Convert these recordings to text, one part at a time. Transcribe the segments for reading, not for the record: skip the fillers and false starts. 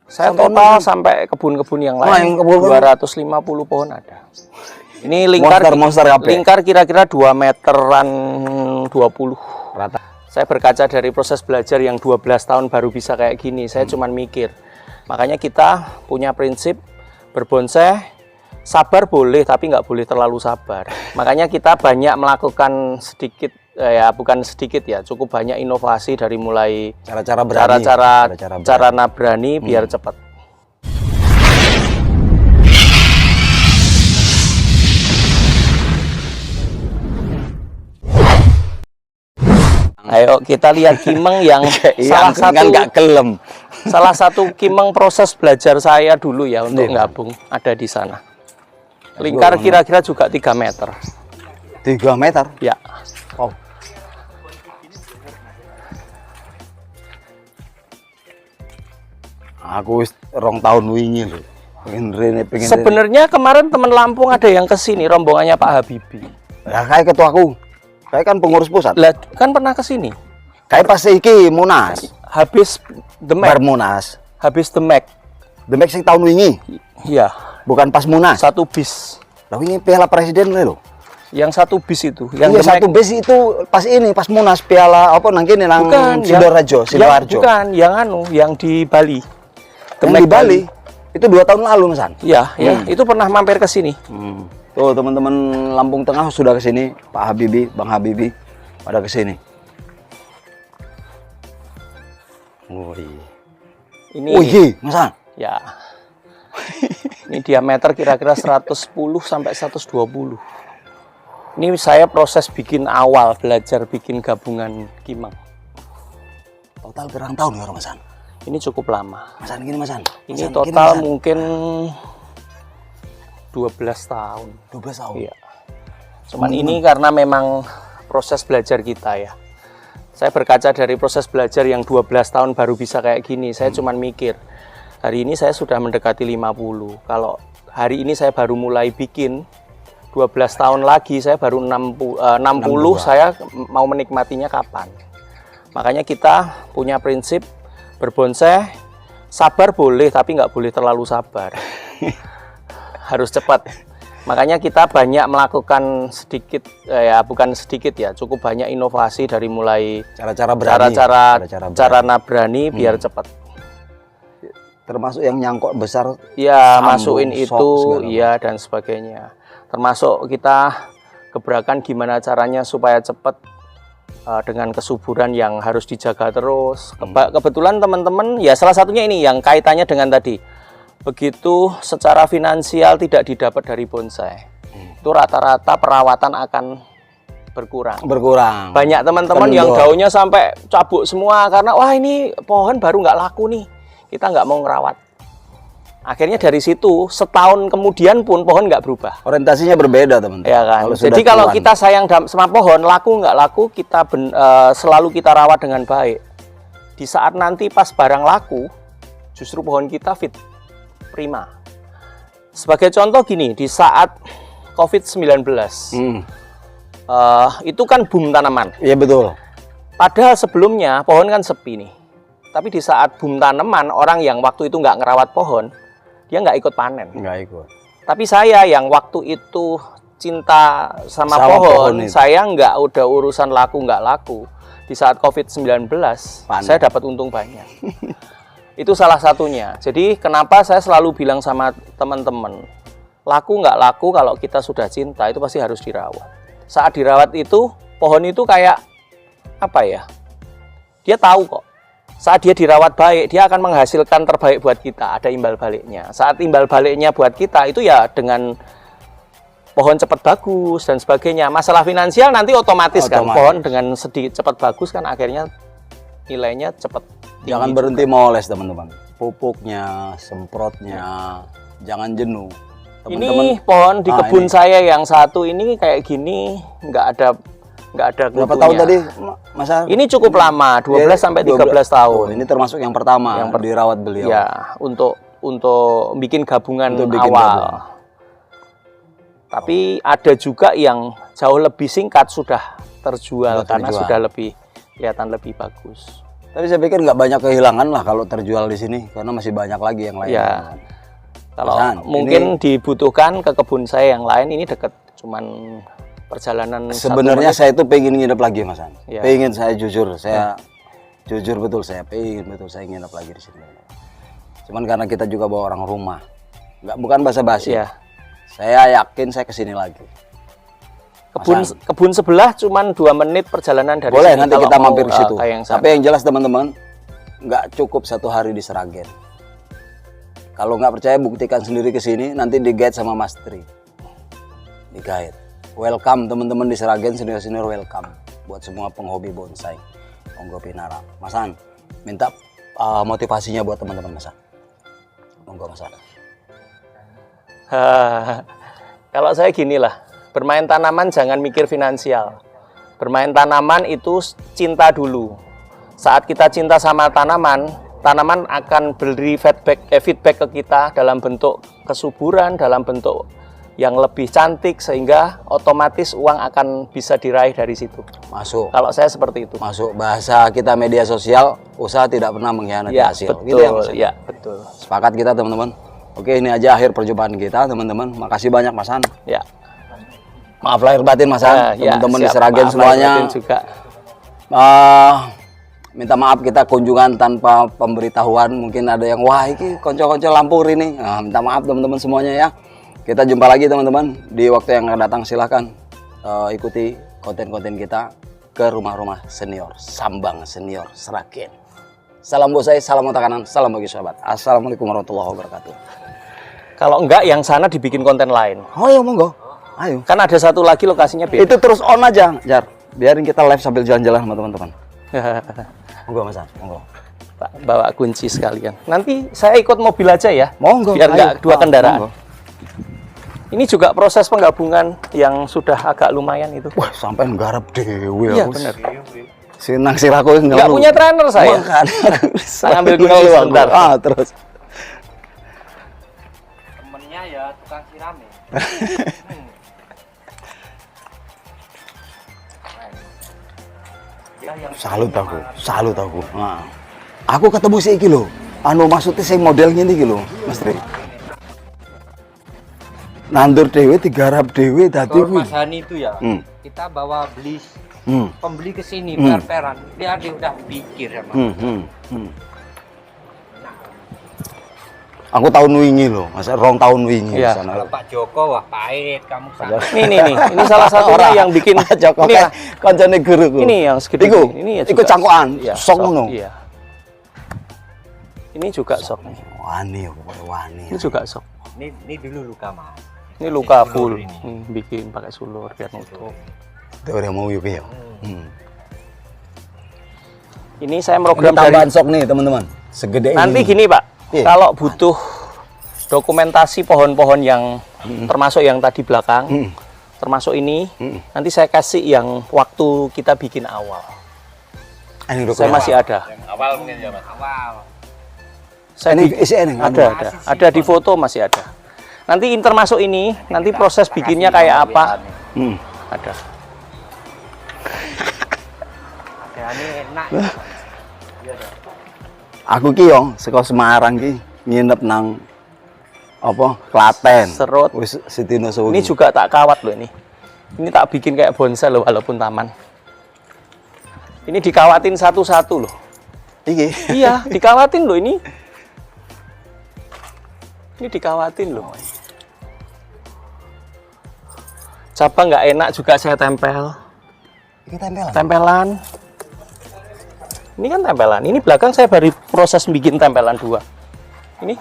Saya total sampai kebun-kebun yang lain, 250 pohon ada. Ini lingkar kira-kira 2 meteran 20 rata. Saya berkaca dari proses belajar yang 12 tahun baru bisa kayak gini. Saya cuman mikir. Makanya kita punya prinsip berbonsai, sabar boleh tapi nggak boleh terlalu sabar. Makanya kita banyak melakukan sedikit, ya bukan sedikit ya, cukup banyak inovasi dari mulai cara nabrani biar cepat. Ayo kita lihat kimeng yang salah satu kimeng proses belajar saya dulu ya untuk gabung ada di sana. Lingkar kira-kira juga 3 meter. 3 meter? Ya. Wow. Aku rong tahun wingi lho. Sebenarnya kemarin teman Lampung ada yang kesini, rombongannya Pak Habibie. Ya kayak ketuaku. Kayak kan pengurus pusat. Lah kan pernah kesini. Kayak pas iki Munas. Habis Demek. Munas. Habis Demek. Demek sing tahun wingi. Iya. Bukan pas Munas. 1 bis. Lah ini Piala Presiden lho. Yang 1 bis itu. Yang 1 bis itu pas ini, pas Munas Piala apa nang kene nang Sidoarjo. Bukan, yang di Bali. Yang di Bali. Itu 2 tahun lalu, Mas. Iya, ya, itu pernah mampir ke sini. Tuh teman-teman Lampung Tengah sudah ke sini, Pak Habibie, Bang Habibie pada ke sini. Ini Mas. Ya. Ini diameter kira-kira 110 sampai 120. Ini saya proses bikin awal, belajar bikin gabungan kimeng. Total berapa tahun ya, Mas? Ini cukup lama. Ini total mungkin 12 tahun. 12 tahun? Iya. Cuman ini karena memang proses belajar kita ya. Saya berkaca dari proses belajar yang 12 tahun baru bisa kayak gini. Saya cuman mikir, hari ini saya sudah mendekati 50. Kalau hari ini saya baru mulai bikin, 12 tahun lagi saya baru 60 saya mau menikmatinya kapan. Makanya kita punya prinsip berbonsai, sabar boleh tapi nggak boleh terlalu sabar. Harus cepat. Makanya kita banyak melakukan sedikit, ya bukan sedikit ya, cukup banyak inovasi dari mulai cara nabrani biar cepat. Termasuk yang nyangkok besar, ya masukin itu, iya dan sebagainya. Termasuk kita gebrakan gimana caranya supaya cepat dengan kesuburan yang harus dijaga terus. Kebetulan teman-teman, ya salah satunya ini yang kaitannya dengan tadi. Begitu secara finansial tidak didapat dari bonsai, itu rata-rata perawatan akan berkurang. Banyak teman-teman yang daunnya sampai cabuk semua karena wah ini pohon baru nggak laku nih, kita nggak mau ngerawat. Akhirnya dari situ setahun kemudian pun pohon nggak berubah. Orientasinya berbeda teman-teman. Ya kan. Jadi kalau kita sayang sama pohon, laku nggak laku kita selalu kita rawat dengan baik. Di saat nanti pas barang laku, justru pohon kita fit. Prima. Sebagai contoh gini, di saat COVID-19 itu kan boom tanaman. Iya betul. Padahal sebelumnya pohon kan sepi nih. Tapi di saat boom tanaman, orang yang waktu itu nggak ngerawat pohon, dia nggak ikut panen. Nggak ikut. Tapi saya yang waktu itu cinta sama pohon saya nggak udah urusan laku nggak laku. Di saat COVID-19, saya dapat untung banyak. Itu salah satunya. Jadi kenapa saya selalu bilang sama teman-teman, laku nggak laku kalau kita sudah cinta itu pasti harus dirawat. Saat dirawat itu, pohon itu kayak apa ya? Dia tahu kok. Saat dia dirawat baik, dia akan menghasilkan terbaik buat kita. Ada imbal baliknya. Saat imbal baliknya buat kita itu ya dengan pohon cepat bagus dan sebagainya. Masalah finansial nanti otomatis kan. Pohon dengan sedikit cepat bagus kan akhirnya nilainya cepat. Jangan berhenti moles teman-teman. Pupuknya, semprotnya, jangan jenuh. Ini pohon di kebun saya yang satu ini kayak gini, nggak ada berapa tahun tadi, Mas? Ini cukup lama, 12 sampai 13 tahun. Ini termasuk yang pertama yang dirawat beliau. Ya, untuk bikin gabungan awal. Tapi ada juga yang jauh lebih singkat sudah terjual karena sudah lebih kelihatan lebih bagus. Tapi saya pikir nggak banyak kehilangan lah kalau terjual di sini, karena masih banyak lagi yang lain. Ya. Kalau Masan, mungkin dibutuhkan ke kebun saya yang lain, ini dekat, cuman perjalanan. Sebenarnya saya tuh pengen nginep lagi, Mas An. Ya. Pengen, saya jujur, jujur betul, saya pengen betul saya nginep lagi di sini. Cuman karena kita juga bawa orang rumah, bukan basa-basi. Ya. Saya yakin saya kesini lagi. Kebun sebelah cuman 2 menit perjalanan dari boleh sini. nanti kita mampir ke situ. Tapi yang jelas teman-teman, nggak cukup 1 hari di Sragen. Kalau nggak percaya buktikan sendiri ke sini, nanti di guide sama Mas Tri. Di guide. Welcome teman-teman di Sragen, senior-senior welcome buat semua penghobi bonsai. Monggo Pinara. Mas An, minta motivasinya buat teman-teman Mas An. Monggo Mas An. Kalau saya gini lah, bermain tanaman jangan mikir finansial. Bermain tanaman itu cinta dulu. Saat kita cinta sama tanaman, tanaman akan beri feedback ke kita dalam bentuk kesuburan, dalam bentuk yang lebih cantik, sehingga otomatis uang akan bisa diraih dari situ. Masuk. Kalau saya seperti itu. Masuk. Bahasa kita media sosial, usaha tidak pernah mengkhianati Ya, hasil. betul. Gitu ya, Ya, betul. Sepakat kita teman-teman. Oke, ini aja akhir perjumpaan kita teman-teman. Makasih banyak Mas An. Ya. Maaf lahir batin Mas An, teman-teman di Sragen semuanya. Juga. Minta maaf kita kunjungan tanpa pemberitahuan. Mungkin ada yang wah ini konco-konco lampur ini. Nah, minta maaf teman-teman semuanya ya. Kita jumpa lagi teman-teman di waktu yang akan datang. Silahkan ikuti konten-konten kita ke rumah-rumah senior Sambang Senior Sragen. Salam bonsai, salam otak kanan, salam bagi sahabat. Assalamualaikum warahmatullahi wabarakatuh. Kalau enggak, yang sana dibikin konten lain. Oh ya monggo. Ayo. Kan ada satu lagi lokasinya beda. Itu terus on aja, Jar. Biarin kita live sambil jalan-jalan sama teman-teman. Monggo Mas An, monggo. Pak, bawa kunci sekalian. Nanti saya ikut mobil aja ya. Monggo. Biar enggak 2 kendaraan. Monggo. Ini juga proses penggabungan yang sudah agak lumayan itu. Wah, sampai nggarap dewe. Iya, benar. Sinang siraku Enggak punya trainer saya. Saya ambil kunci sebentar. Terus. Temennya ya tukang siram ya. Salut aku. Nah. Aku ketemu si iki lho. Maksudnya sing model ngene iki lho, Mas Tri. Nandur dewe, digarap dewe dadi kuwi. Mas Hani itu ya. Kita bawa pembeli ke sini per-peran. Dia udah pikir ya, Mas. Aku tahun wingi loh, masa 2 tahun wingi Iya. sana. Kalau Pak Joko wah pahit kamu sana. Ini salah satunya yang bikin Joko ini lah. kancane guruku. Ini yang segede Iku, ini ya iku juga cangkokan, iya, sok ngono. Iya. Ini juga sok nih. Wani aku wani. Ini juga sok. Ini dulu luka, Mas. Ini luka full. Bikin pakai sulur biar nutup. Itu udah mau yuk ya. Ini saya program Ini tambahan sok nih, teman-teman. Segede nanti ini. gini, Pak. Iya. Kalau butuh dokumentasi pohon-pohon yang termasuk yang tadi belakang, termasuk ini, nanti saya kasih yang waktu kita bikin awal. Saya masih ada. Yang awal mungkin ya, Mas. Awal. Saya ini ada di foto masih ada. Nanti termasuk ini, nanti proses bikinnya kayak apa? Ada. Ini enak. Aku ki yo saka Semarang ki nginep nang apa Klaten. Serut. Wis Sitino Suwi. Ini juga tak kawat loh ini. Ini tak bikin kayak bonsai loh walaupun taman. Ini dikawatin satu-satu loh. Iki. Iya, dikawatin loh ini. Ini dikawatin loh. Cabang nggak enak juga saya tempel. Iki tempelan. Tempelan. Ini kan tempelan. Ini belakang saya baru proses bikin tempelan 2. Ini.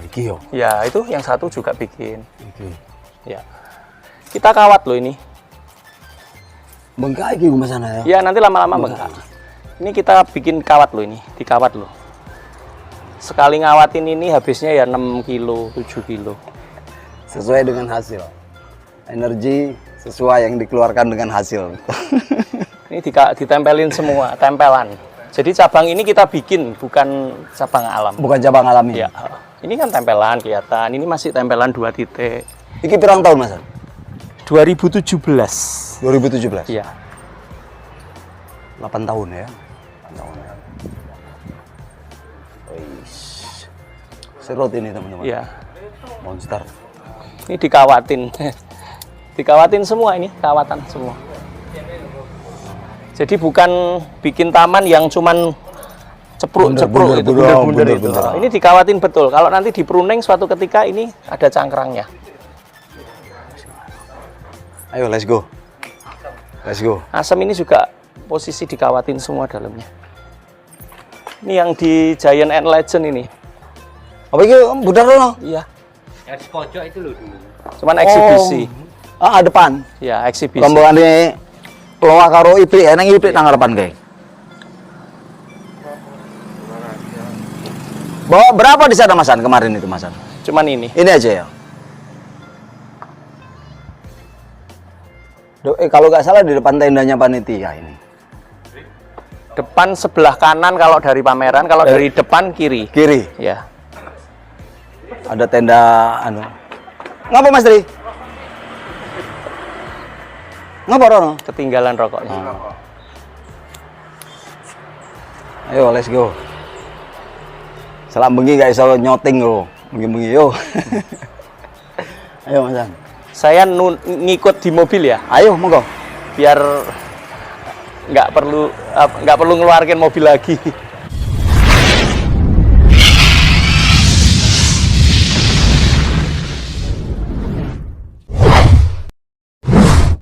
Iki yo. Ya, itu yang satu juga bikin. Iki. Ya. Kita kawat loh ini. Bengkak iki Mas sana ya. Ya, nanti lama-lama bengkak. Ini kita bikin kawat loh ini, dikawat loh. Sekali ngawatin ini habisnya ya 6 kilo, 7 kilo. Sesuai dengan hasil. Energi sesuai yang dikeluarkan dengan hasil. Ini ditempelin semua, tempelan. Jadi cabang ini kita bikin, bukan cabang alam. Bukan cabang alami. Ya. Ini kan tempelan kelihatan. Ini masih tempelan 2 titik. Iki pirang tahun Mas? 2017. 2017. Iya. 8 tahun ya. 8 tahun ya. Wis. Serut ini teman-teman. Iya. Monster. Ini dikawatin. Dikawatin semua ini, kawatan semua. Jadi bukan bikin taman yang cuman cepruk-cepruk itu, bunder-bunder itu. Ini dikawatin betul. Kalau nanti di pruning suatu ketika ini ada cangkrangnya. Ayo, let's go. Let's go. Asam ini juga posisi dikawatin semua dalamnya. Ini yang di Giant and Legend ini. Apa itu budar loh? Iya. Yang di pojok itu loh dulu. Cuman eksibisi. Ah, depan. Ya, eksibisi. Rombongan ini loa karo iplik, nang iplik nang harapan kayak. Bawa berapa di sana Masan kemarin itu Masan? Cuman ini. Ini aja ya. Kalau nggak salah di depan tendanya panitia ini. Depan sebelah kanan kalau dari pameran, kalau dari depan kiri. Kiri. Ya. Ada tenda anu. Ngapa Mas Tri? Ngapa Rono? Ketinggalan rokoknya. Ayo let's go. Selam bengi gak iso nyoting lo. Bengi-bengi yo. Ayo Mas. Saya ngikut di mobil ya, Ayo monggo. biar nggak perlu ngeluarin mobil lagi.